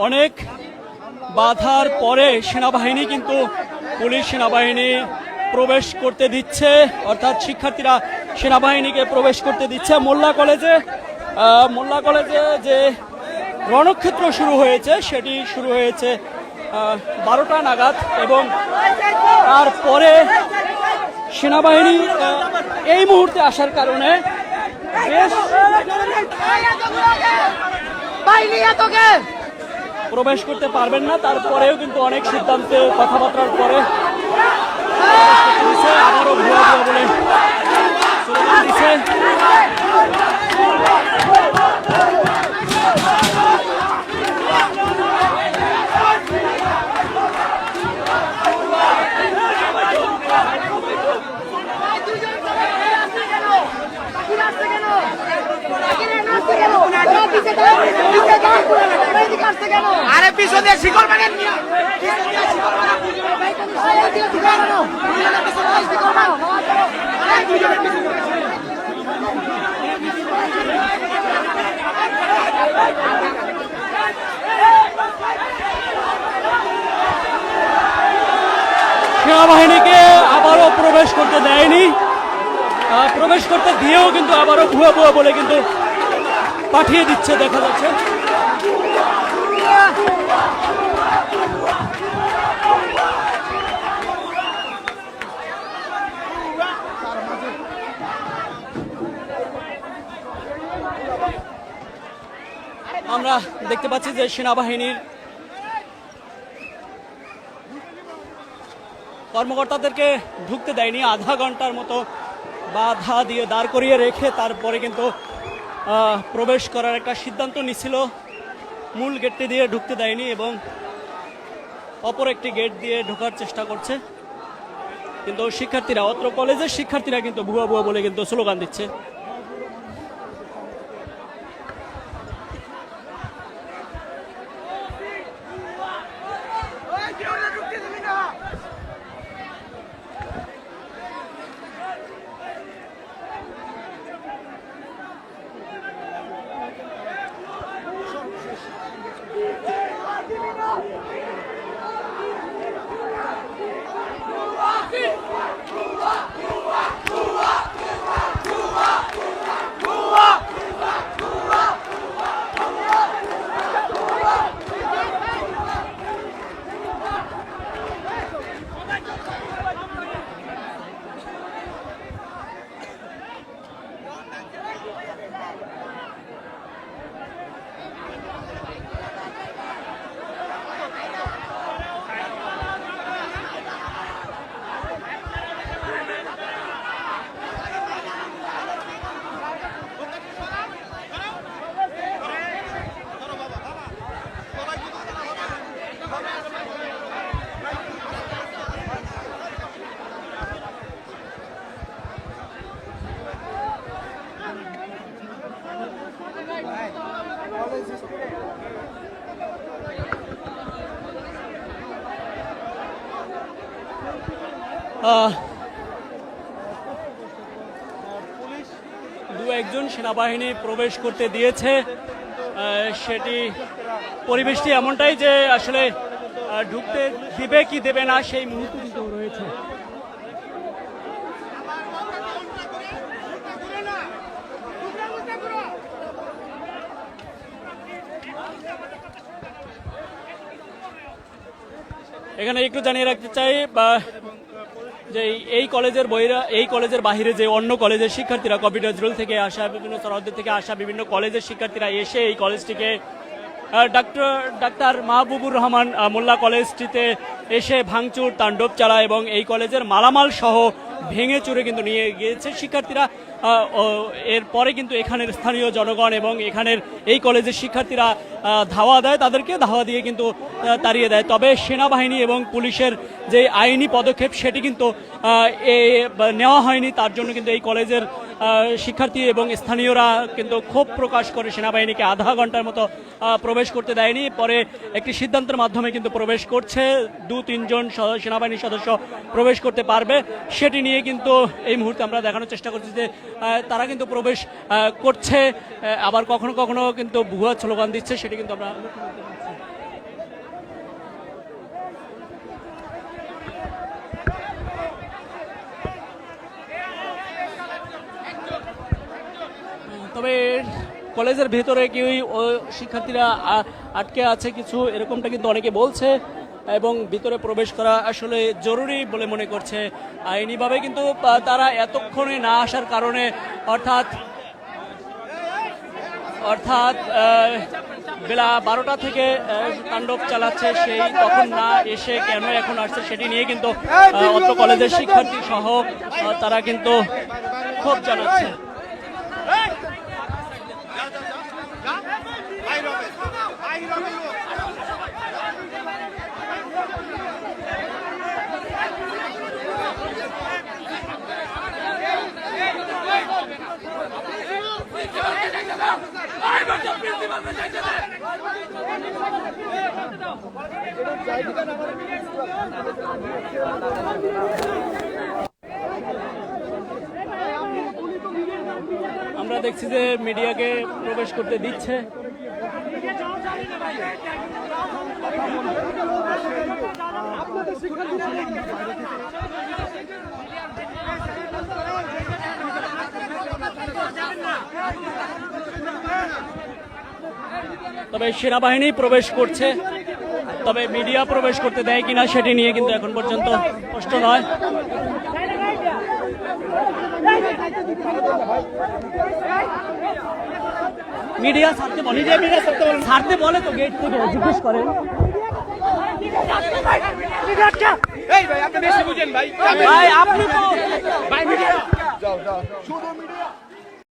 অনেক বাধার পরে সেনাবাহিনী কিন্তু পুলিশ সেনাবাহিনী প্রবেশ করতে দিচ্ছে, অর্থাৎ শিক্ষার্থীরা সেনাবাহিনীকে প্রবেশ করতে দিচ্ছে। মোল্লা কলেজে যে রণক্ষেত্র শুরু হয়েছে সেটি শুরু হয়েছে 12টা নাগাদ, এবং তারপরে সেনাবাহিনী এই মুহূর্তে আসার কারণে বেশ প্রবেশ করতে পারবেন না। তারপরেও কিন্তু অনেক সিদ্ধান্তে কথাবার্তার পরে আবারও ভুয়া বলে স্লোগান দিচ্ছে। আরে পিছনে শিকল বানেন সেনাবাহিনীকে আবারও প্রবেশ করতে দেয়নি, প্রবেশ করতে দিয়েও কিন্তু আবারও ভুয়া বলে কিন্তু পাঠিয়ে দিচ্ছে দেখা যাচ্ছে। আমরা দেখতে পাচ্ছি যে সেনাবাহিনীর কর্মকর্তাদেরকে ঢুকতে দেয়নি, আধা ঘন্টার মতো বাধা দিয়ে দাঁড় করিয়ে রেখে তারপরে কিন্তু প্রবেশ করার একটা সিদ্ধান্ত নিছিল। মূল গেটটি দিয়ে ঢুকতে দেয়নি এবং অপর একটি গেট দিয়ে ঢোকার চেষ্টা করছে, কিন্তু শিক্ষার্থীরা, অত্র কলেজের শিক্ষার্থীরা কিন্তু ভুয়া বলে কিন্তু স্লোগান দিচ্ছে। দু একজন সেনাবাহিনী প্রবেশ করতে দিয়েছে, সেটি পরিবেশটি এমনটাই যে আসলে ঢুকতে দিবে কি দেবে না সেই মুহূর্তে কিন্তু রয়েছে। এখানে একটু জানিয়ে রাখতে চাই যে এই কলেজের বাইরে যে অন্য কলেজের শিক্ষার্থীরা, কবি নজরুল থেকে আসা, বিভিন্ন সরহদ থেকে আসা বিভিন্ন কলেজের শিক্ষার্থীরা এসে এই কলেজটিকে ডাক্তার মাহবুবুর রহমান মোল্লা কলেজটিতে এসে ভাঙচুর তাণ্ডব চালায় এবং এই কলেজের মালামাল সহ ভেঙে চুরে কিন্তু নিয়ে গিয়েছে শিক্ষার্থীরা। এরপরে কিন্তু এখানের স্থানীয় জনগণ এবং এখানের এই কলেজের শিক্ষার্থীরা ধাওয়া দেয়, তাদেরকে ধাওয়া দিয়ে কিন্তু তাড়িয়ে দেয়। তবে সেনাবাহিনী এবং পুলিশের যে আইনি পদক্ষেপ সেটি কিন্তু নেওয়া হয়নি, তার জন্য কিন্তু এই কলেজের শিক্ষার্থী এবং স্থানীয়রা কিন্তু ক্ষোভ প্রকাশ করে সেনাবাহিনীকে আধা ঘন্টার মতো প্রবেশ করতে দেয়নি। পরে একটি সিদ্ধান্তের মাধ্যমে কিন্তু প্রবেশ করছে, 2-3 জন সেনাবাহিনীর সদস্য প্রবেশ করতে পারবে, সেটি নিয়ে কিন্তু এই মুহূর্তে আমরা দেখানোর চেষ্টা করছি যে তারা কিন্তু প্রবেশ করছে, আবার কখনো কখনো কিন্তু ভুয়া স্লোগান দিচ্ছে, সেটি কিন্তু আমরা তবে কলেজের ভেতরে কেউই শিক্ষার্থীরা আটকে আছে কিছু, এরকমটা কিন্তু অনেকে বলছে এবং ভিতরে প্রবেশ করা আসলে জরুরি বলে মনে করছে আইনিভাবে, কিন্তু তারা এতক্ষণে না আসার কারণে অর্থাৎ বেলা 12টা থেকে তাণ্ডব চালাচ্ছে, সেই তখন না এসে কেন এখন আসছে সেটি নিয়ে কিন্তু অত্র কলেজের শিক্ষার্থী সহ তারা কিন্তু ক্ষোভ জানাচ্ছে। আমরা দেখছি যে মিডিয়াকে প্রবেশ করতে দিচ্ছে। তবে সেনাবাহিনী প্রবেশ করছে, তবে মিডিয়া প্রবেশ করতে দেয় কিনা সেটি নিয়ে কিন্তু এখন পর্যন্ত স্পষ্ট নয়। মিডিয়া ছাড়তে বলে তো গেট থেকে জিজ্ঞেস করেন। এই ভাই আপনি বেশি বুঝেন ভাই। ভাই আপনি তো ভাই মিডিয়া যাও যাও শুধু মিডিয়া